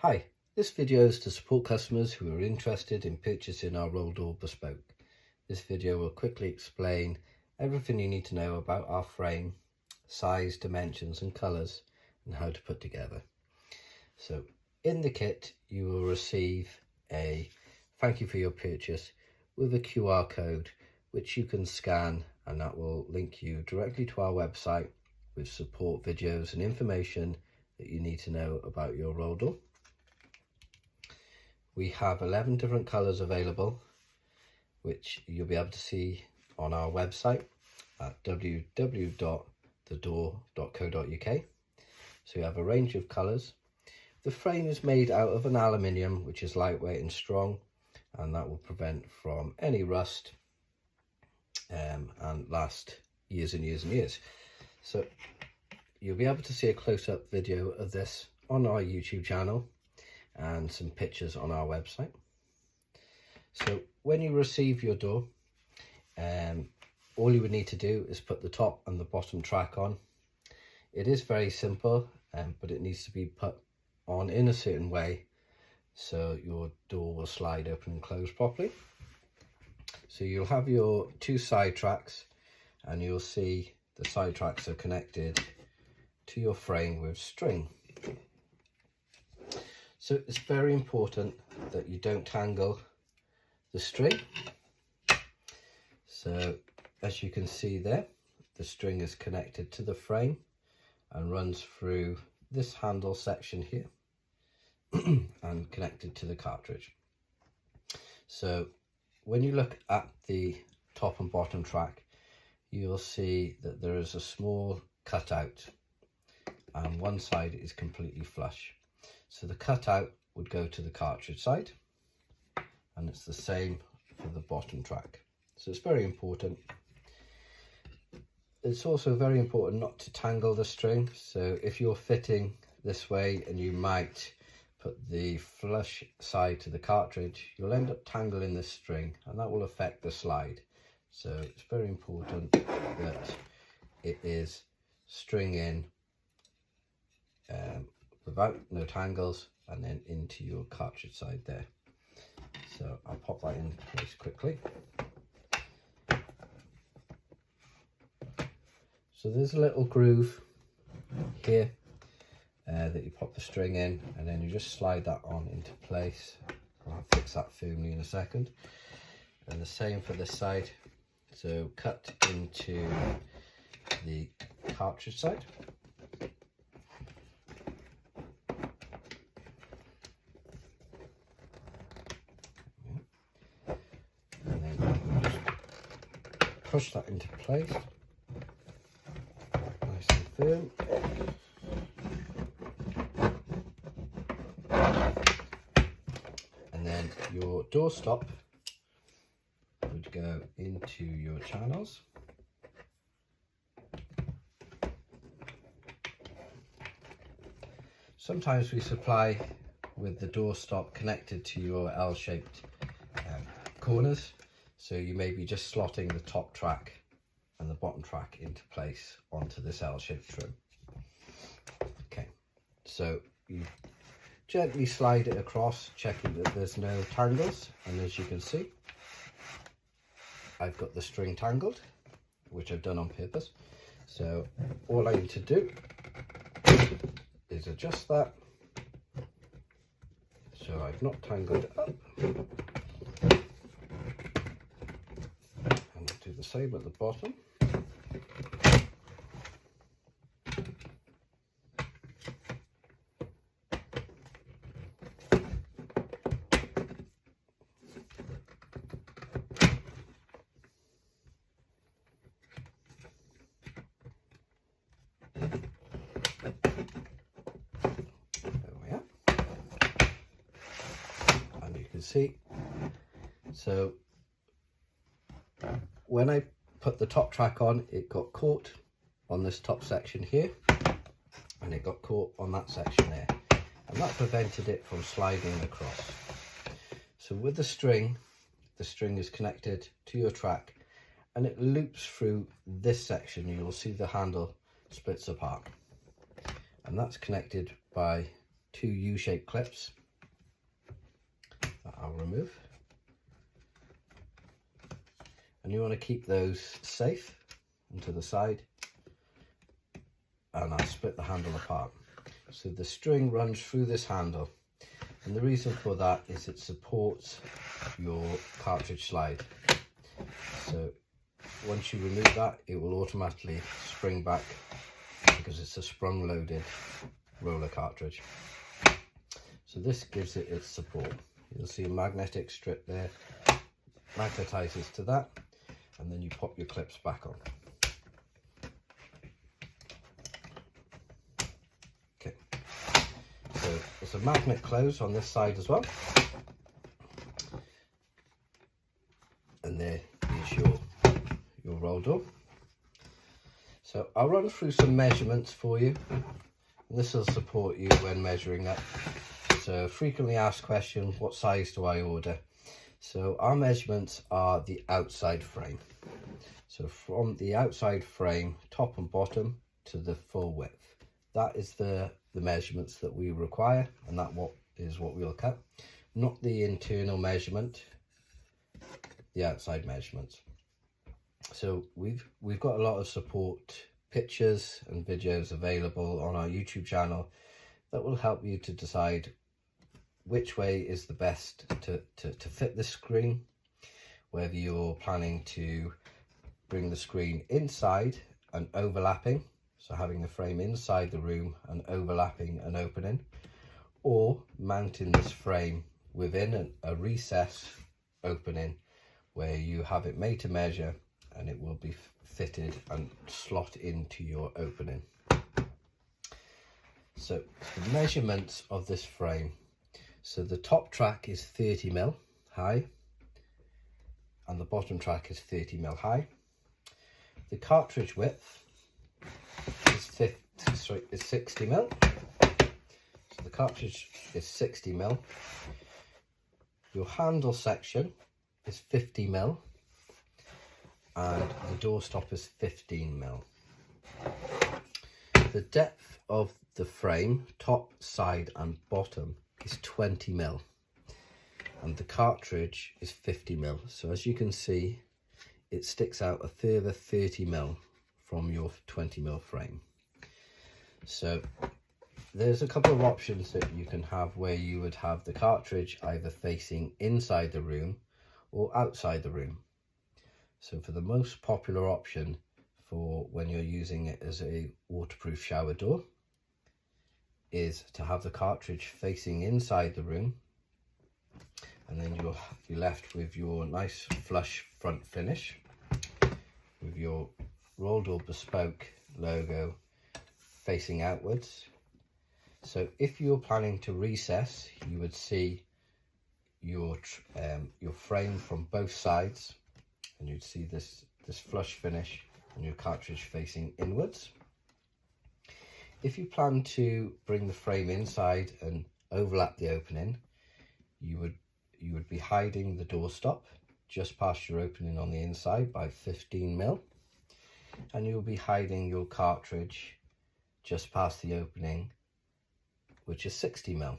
Hi, this video is to support customers who are interested in purchasing our ROLdoûr bespoke. This video will quickly explain everything you need to know about our frame, size, dimensions and colours, and how to put together. So in the kit you will receive a thank you for your purchase with a QR code which you can scan, and that will link you directly to our website with support videos and information that you need to know about your ROLdoûr. We have 11 different colours available, which you'll be able to see on our website at www.thedoor.co.uk. So you have a range of colours. The frame is made out of an aluminium, which is lightweight and strong, and that will prevent from any rust and last years and years and years. So you'll be able to see a close-up video of this on our YouTube channel and some pictures on our website. So when you receive your door, all you would need to do is put the top and the bottom track on. It is very simple, but it needs to be put on in a certain way so your door will slide open and close properly. So you'll have your two side tracks, and you'll see the side tracks are connected to your frame with string. So it's very important that you don't tangle the string. So as you can see there, the string is connected to the frame and runs through this handle section here and connected to the cartridge. So when you look at the top and bottom track, you'll see that there is a small cutout and one side is completely flush. So the cutout would go to the cartridge side, and it's the same for the bottom track. So it's very important. It's also very important not to tangle the string. So if you're fitting this way and you might put the flush side to the cartridge, you'll end up tangling the string and that will affect the slide. So it's very important that it is string in without no tangles and then into your cartridge side there. So I'll pop that in place quickly. So there's a little groove here that you pop the string in, and then you just slide that on into place. I'll fix that firmly in a second. And the same for this side. So cut into the cartridge side. Push that into place, nice and firm. And then your door stop would go into your channels. Sometimes we supply with the door stop connected to your L-shaped corners. So you may be just slotting the top track and the bottom track into place onto this L-shaped trim. Okay, so you gently slide it across, checking that there's no tangles, and as you can see, I've got the string tangled, which I've done on purpose. So all I need to do is adjust that so I've not tangled it up. Do the same at the bottom. There we are. And you can see, so when I put the top track on, it got caught on this top section here, and it got caught on that section there, and that prevented it from sliding across. So with the string is connected to your track, and it loops through this section. You'll see the handle splits apart, and that's connected by 2 U-shaped clips that I'll remove, and you want to keep those safe and to the side, and I'll split the handle apart. So the string runs through this handle, and the reason for that is it supports your cartridge slide. So once you remove that, it will automatically spring back because it's a sprung loaded roller cartridge. So this gives it its support. You'll see a magnetic strip there, magnetizes to that, and then you pop your clips back on. Okay, so there's a magnet close on this side as well, and there is your ROLdoûr. So I'll run through some measurements for you, and this will support you when measuring up. So frequently asked question, what size do I order? So our measurements are the outside frame. So from the outside frame, top and bottom, to the full width. That is the measurements that we require, and that is what we'll cut. Not the internal measurement, the outside measurements. So we've got a lot of support pictures and videos available on our YouTube channel that will help you to decide which way is the best to fit the screen, whether you're planning to bring the screen inside and overlapping, so having the frame inside the room and overlapping and opening, or mounting this frame within a recess opening where you have it made to measure and it will be fitted and slot into your opening. So the measurements of this frame, so the top track is 30mm high and the bottom track is 30mm high. The cartridge width is 60mm. So the cartridge is 60mm. Your handle section is 50mm and the doorstop is 15mm. The depth of the frame, top, side and bottom, is 20mm and the cartridge is 50mm. So as you can see, it sticks out a further 30mm from your 20mm frame. So there's a couple of options that you can have where you would have the cartridge either facing inside the room or outside the room. So for the most popular option for when you're using it as a waterproof shower door is to have the cartridge facing inside the room, and then you'll be left with your nice flush front finish with your ROLdoûr bespoke logo facing outwards. So if you're planning to recess, you would see your frame from both sides, and you'd see this flush finish and your cartridge facing inwards. If you plan to bring the frame inside and overlap the opening, you would be hiding the doorstop just past your opening on the inside by 15mm, and you'll be hiding your cartridge just past the opening, which is 60mm,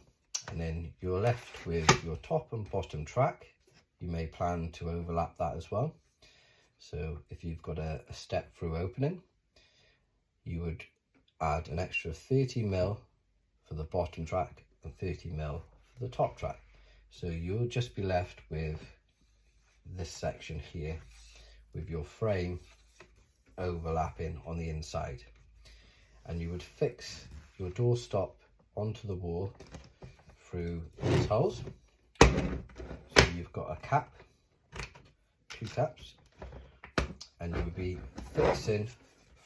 and then you're left with your top and bottom track. You may plan to overlap that as well. So if you've got a step through opening, you would add an extra 30mm for the bottom track and 30mm for the top track. So you'll just be left with this section here with your frame overlapping on the inside, and you would fix your doorstop onto the wall through these holes. So you've got a cap, 2 caps, and you would be fixing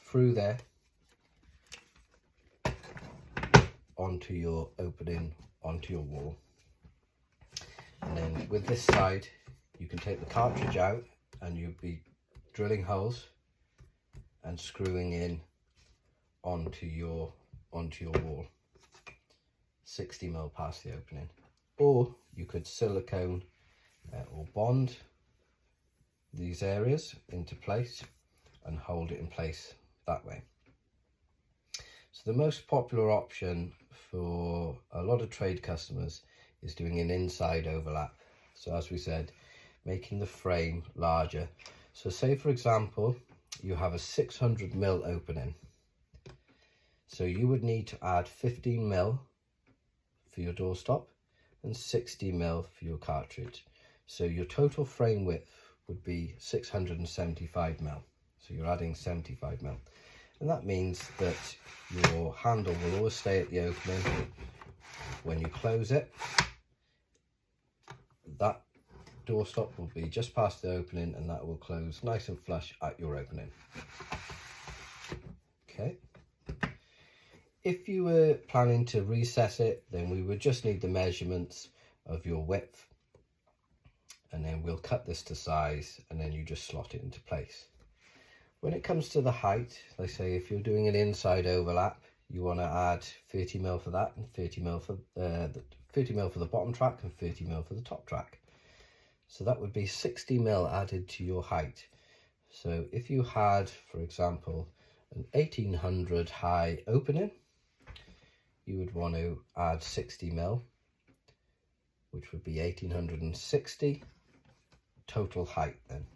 through there onto your opening, onto your wall. And then with this side, you can take the cartridge out and you'll be drilling holes and screwing in onto your wall, 60mm past the opening. Or you could silicone or bond these areas into place and hold it in place that way. So the most popular option for a lot of trade customers is doing an inside overlap. So as we said, making the frame larger. So say for example, you have a 600mm opening. So you would need to add 15mm for your doorstop and 60mm for your cartridge. So your total frame width would be 675mm. So you're adding 75mm. And that means that your handle will always stay at the opening. When you close it, that doorstop will be just past the opening, and that will close nice and flush at your opening. Okay. If you were planning to recess it, then we would just need the measurements of your width, and then we'll cut this to size, and then you just slot it into place. When it comes to the height, like say if you're doing an inside overlap, you want to add 30mm for that, and 30mm for 30mm for the bottom track and 30mm for the top track. So that would be 60mm added to your height. So if you had, for example, an 1800 high opening, you would want to add 60mm, which would be 1860 total height then.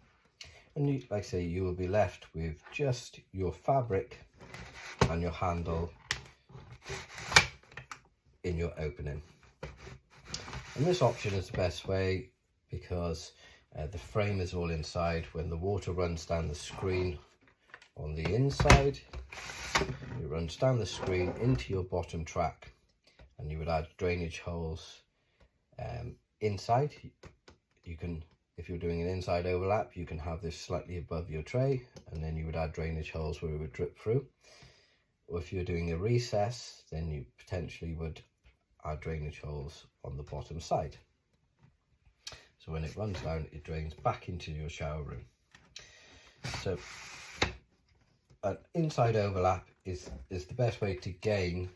And you, like I say, you will be left with just your fabric and your handle in your opening. And this option is the best way because the frame is all inside. When the water runs down the screen on the inside, it runs down the screen into your bottom track, and you would add drainage holes inside. You can, if you're doing an inside overlap, you can have this slightly above your tray, and then you would add drainage holes where it would drip through. Or if you're doing a recess, then you potentially would add drainage holes on the bottom side. So when it runs down, it drains back into your shower room. So an inside overlap is the best way to gain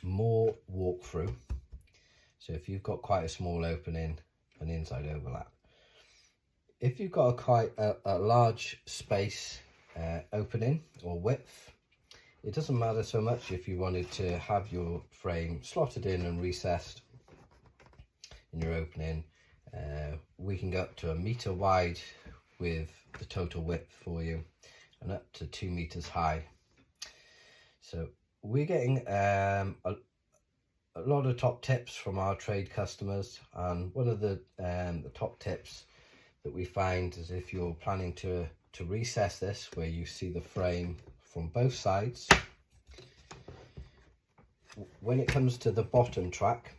more walk-through. So if you've got quite a small opening, an inside overlap. If you've got quite a large space opening or width, it doesn't matter so much if you wanted to have your frame slotted in and recessed in your opening. We can go up to 1 meter wide with the total width for you, and up to 2 meters high. So we're getting a lot of top tips from our trade customers, and one of the top tips that we find is if you're planning to recess this, where you see the frame from both sides, when it comes to the bottom track,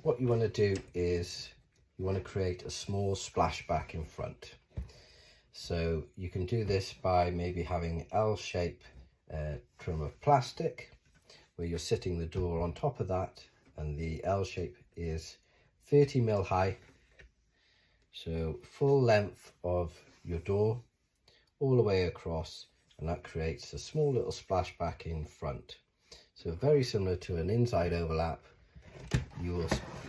what you want to do is you want to create a small splashback in front. So you can do this by maybe having L-shape trim of plastic, where you're sitting the door on top of that, and the L shape is 30mm high. So full length of your door all the way across, and that creates a small little splashback in front. So very similar to an inside overlap. You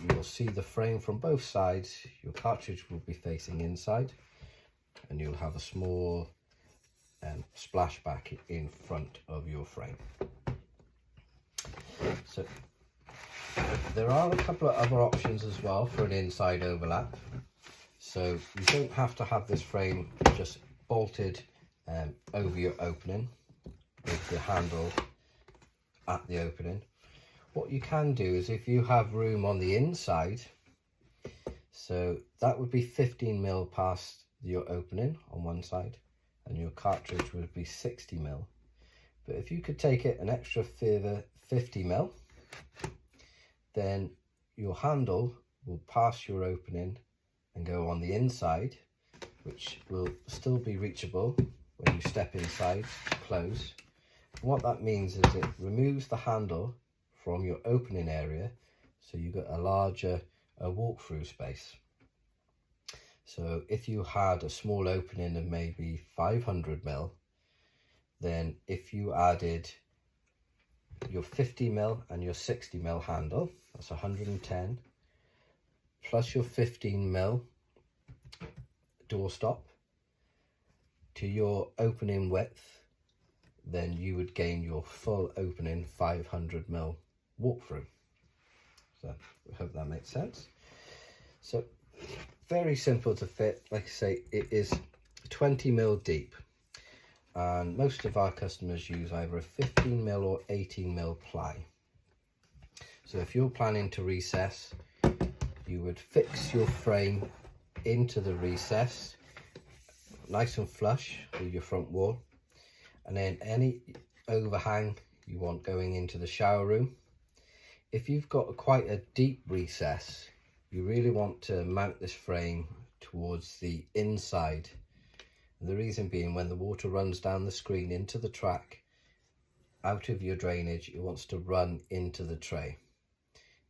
will see the frame from both sides. Your cartridge will be facing inside, and you'll have a small splashback in front of your frame. So there are a couple of other options as well for an inside overlap. So you don't have to have this frame just bolted over your opening with the handle at the opening. What you can do is, if you have room on the inside, so that would be 15mm past your opening on one side, and your cartridge would be 60mm. But if you could take it an extra further 50mm, then your handle will pass your opening and go on the inside, which will still be reachable when you step inside to close. And what that means is it removes the handle from your opening area, so you get a larger walk-through space. So if you had a small opening of maybe 500mm, then if you added your 50mm and your 60mm handle, that's 110, plus your 15mm doorstop to your opening width, then you would gain your full opening 500mm walkthrough. So I hope that makes sense. So very simple to fit. Like I say, it is 20mm deep, and most of our customers use either a 15mm or 18mm ply. So if you're planning to recess, you would fix your frame into the recess nice and flush with your front wall, and then any overhang you want going into the shower room. If you've got quite a deep recess, you really want to mount this frame towards the inside. And the reason being, when the water runs down the screen into the track, out of your drainage, it wants to run into the tray.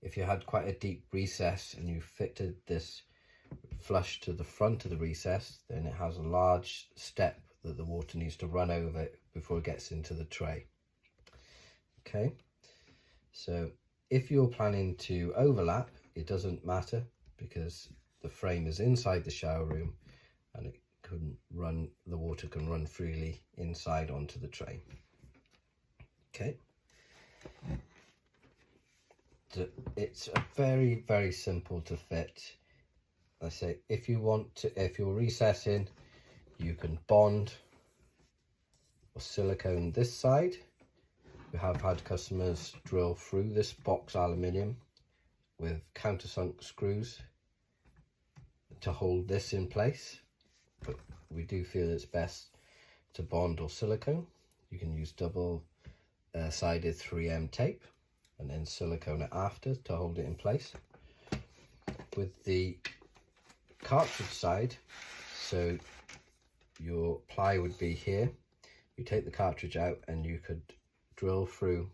If you had quite a deep recess and you fitted this flush to the front of the recess, then it has a large step that the water needs to run over before it gets into the tray. Okay, so if you're planning to overlap, it doesn't matter, because the frame is inside the shower room and it couldn't run, the water can run freely inside onto the tray. Okay, so it's a very simple to fit. I say, if you want to, if you're recessing, you can bond or silicone this side. We have had customers drill through this box aluminium with countersunk screws to hold this in place, but we do feel it's best to bond or silicone. You can use double sided 3M tape and then silicone it after to hold it in place. With the cartridge side, so your ply would be here, you take the cartridge out and you could drill through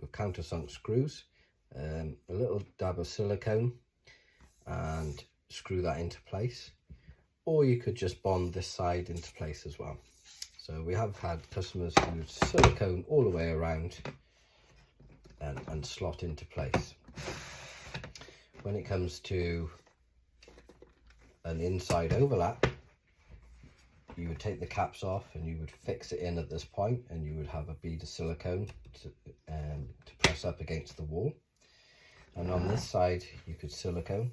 with countersunk screws, a little dab of silicone, and screw that into place, or you could just bond this side into place as well. So we have had customers use silicone all the way around and slot into place. When it comes to an inside overlap, you would take the caps off and you would fix it in at this point, and you would have a bead of silicone to press up against the wall. And on this side you could silicone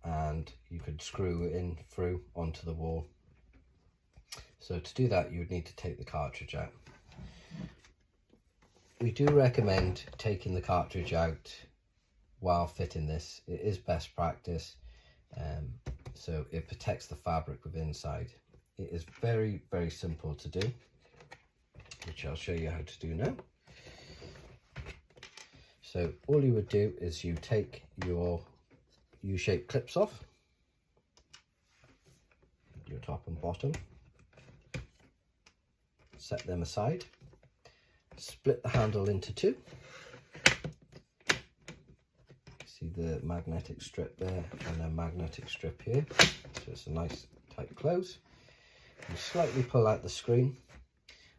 and you could screw it in through onto the wall. So to do that, you would need to take the cartridge out. We do recommend taking the cartridge out while fitting this. It is best practice, so it protects the fabric with inside. It is very simple to do, which I'll show you how to do now. So all you would do is you take your U-shaped clips off, your top and bottom, set them aside, split the handle into two. See the magnetic strip there and a magnetic strip here, so it's a nice tight close. You slightly pull out the screen,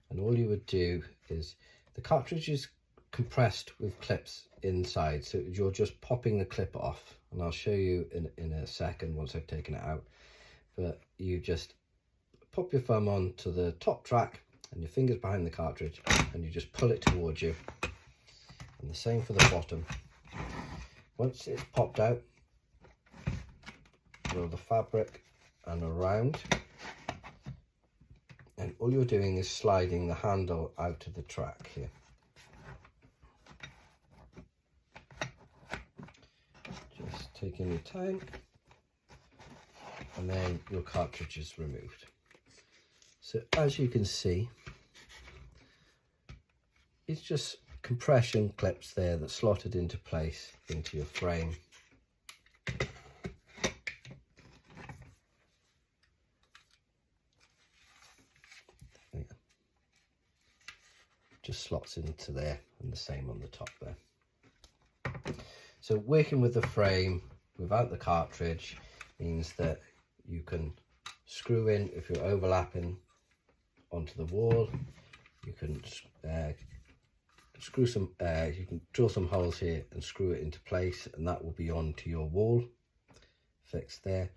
and all you would do is, the cartridge is compressed with clips inside, so you're just popping the clip off, and I'll show you in a second once I've taken it out. But you just pop your thumb onto the top track and your fingers behind the cartridge, and you just pull it towards you, and the same for the bottom. Once it's popped out, roll the fabric and around, and all you're doing is sliding the handle out of the track here. Just taking your time, and then your cartridge is removed. So as you can see, it's just compression clips there that slotted into place into your frame. There. Just slots into there, and the same on the top there. So working with the frame without the cartridge means that you can screw in if you're overlapping onto the wall. You can screw some, you can drill some holes here and screw it into place, and that will be onto your wall, fixed there.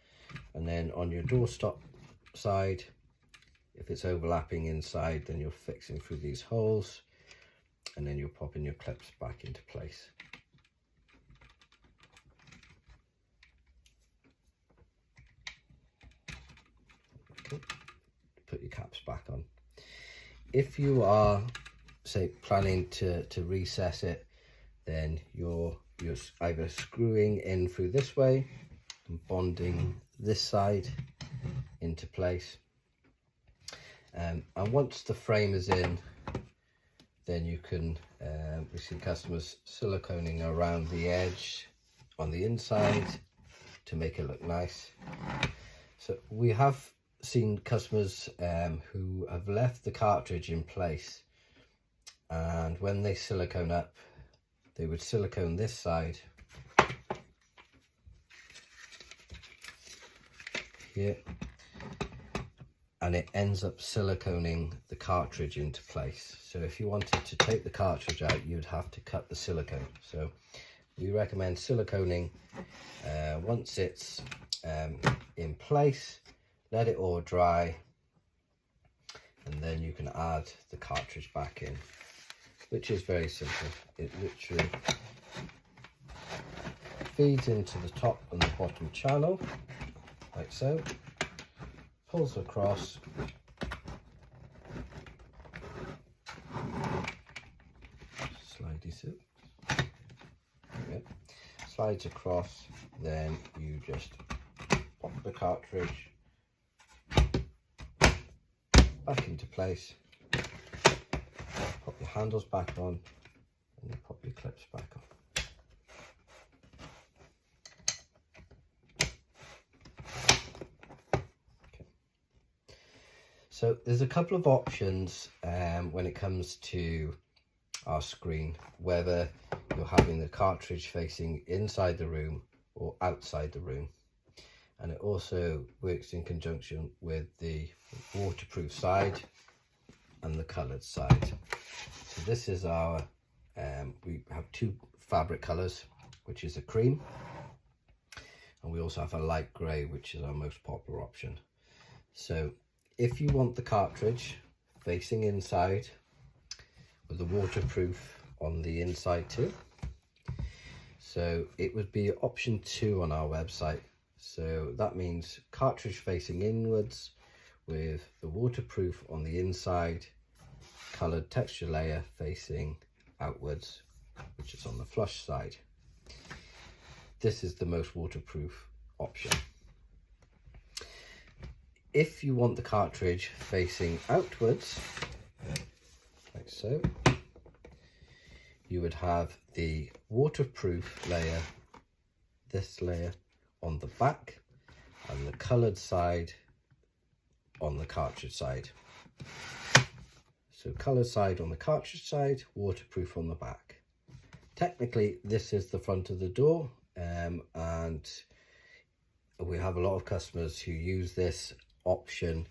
And then on your doorstop side, If it's overlapping inside, then you're fixing through these holes, and then you're popping your clips back into place. Okay. Put your caps back on. If you are, say, planning to recess it, then you're either screwing in through this way and bonding this side into place. And once the frame is in, then you can, we see customers siliconing around the edge on the inside to make it look nice. So we have seen customers who have left the cartridge in place, and when they silicone up, they would silicone this side here, and it ends up siliconing the cartridge into place. So if you wanted to take the cartridge out, you'd have to cut the silicone. So we recommend siliconing once it's in place, let it all dry, and then you can add the cartridge back in, which is very simple. It literally feeds into the top and the bottom channel, like so, pulls across, slidey suit, slides across, then you just pop the cartridge back into place, pop your handles back on, and then pop your clips back on. So there's a couple of options when it comes to our screen, whether you're having the cartridge facing inside the room or outside the room. And it also works in conjunction with the waterproof side and the coloured side. So this is our, we have two fabric colours, which is a cream, and we also have a light grey, which is our most popular option. So if you want the cartridge facing inside with the waterproof on the inside too, so it would be option 2 on our website. So that means cartridge facing inwards with the waterproof on the inside, coloured texture layer facing outwards, which is on the flush side. This is the most waterproof option. If you want the cartridge facing outwards, like so, you would have the waterproof layer, this layer, on the back, and the coloured side on the cartridge side. So coloured side on the cartridge side, waterproof on the back. Technically this is the front of the door, and we have a lot of customers who use this option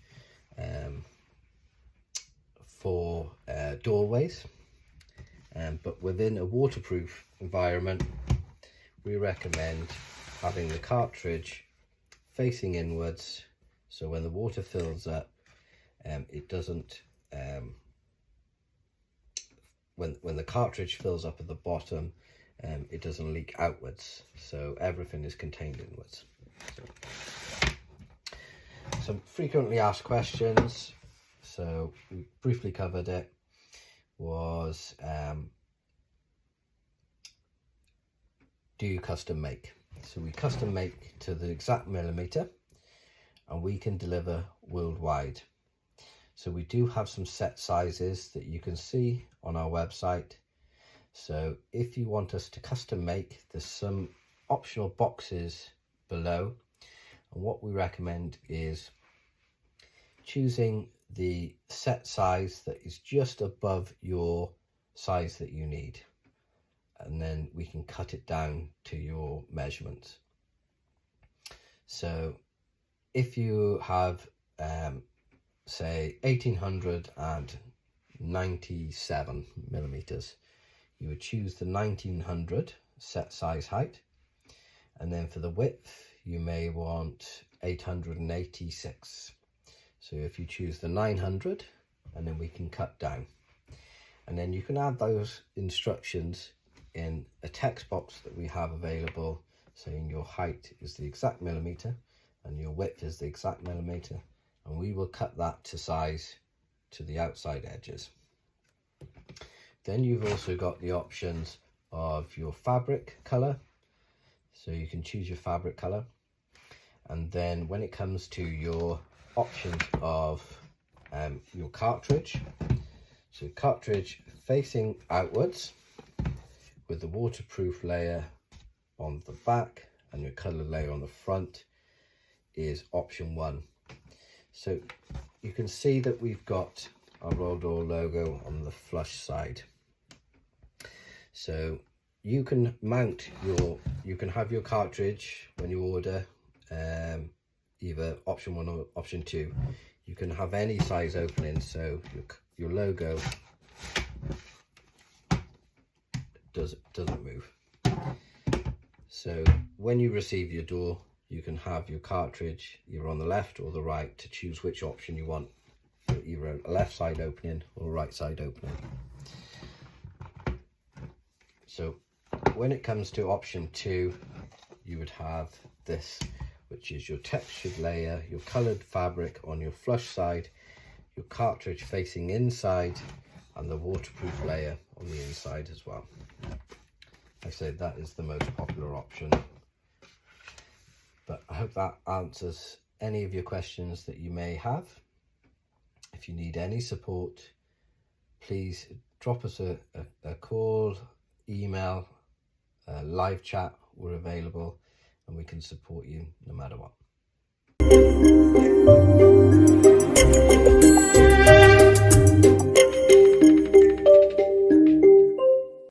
for doorways, but within a waterproof environment we recommend having the cartridge facing inwards, so when the water fills up, it doesn't, when the cartridge fills up at the bottom, it doesn't leak outwards, so everything is contained inwards. Some frequently asked questions, so we briefly covered it, was do you custom make? So we custom make to the exact millimeter, and we can deliver worldwide. So we do have some set sizes that you can see on our website. So if you want us to custom make, there's some optional boxes below, and what we recommend is choosing the set size that is just above your size that you need, and then we can cut it down to your measurements. So if you have say 1897 millimeters, you would choose the 1900 set size height, and then for the width you may want 886. So if you choose the 900, and then we can cut down. And then you can add those instructions in a text box that we have available, saying your height is the exact millimeter and your width is the exact millimeter, and we will cut that to size to the outside edges. Then you've also got the options of your fabric color, so you can choose your fabric color. And then when it comes to your options of your cartridge, so cartridge facing outwards with the waterproof layer on the back and your color layer on the front is option 1. So you can see that we've got our ROLdoûr logo on the flush side. So you can mount you can have your cartridge when you order either option 1 or option 2. You can have any size opening, so your logo doesn't move. So when you receive your door, you can have your cartridge either on the left or the right to choose which option you want, either a left side opening or a right side opening. So when it comes to option 2, you would have this, which is your textured layer, your colored fabric on your flush side, your cartridge facing inside, and the waterproof layer on the inside as well. Like I said, that is the most popular option. But I hope that answers any of your questions that you may have. If you need any support, please drop us a call, email, live chat. We're available and we can support you no matter what.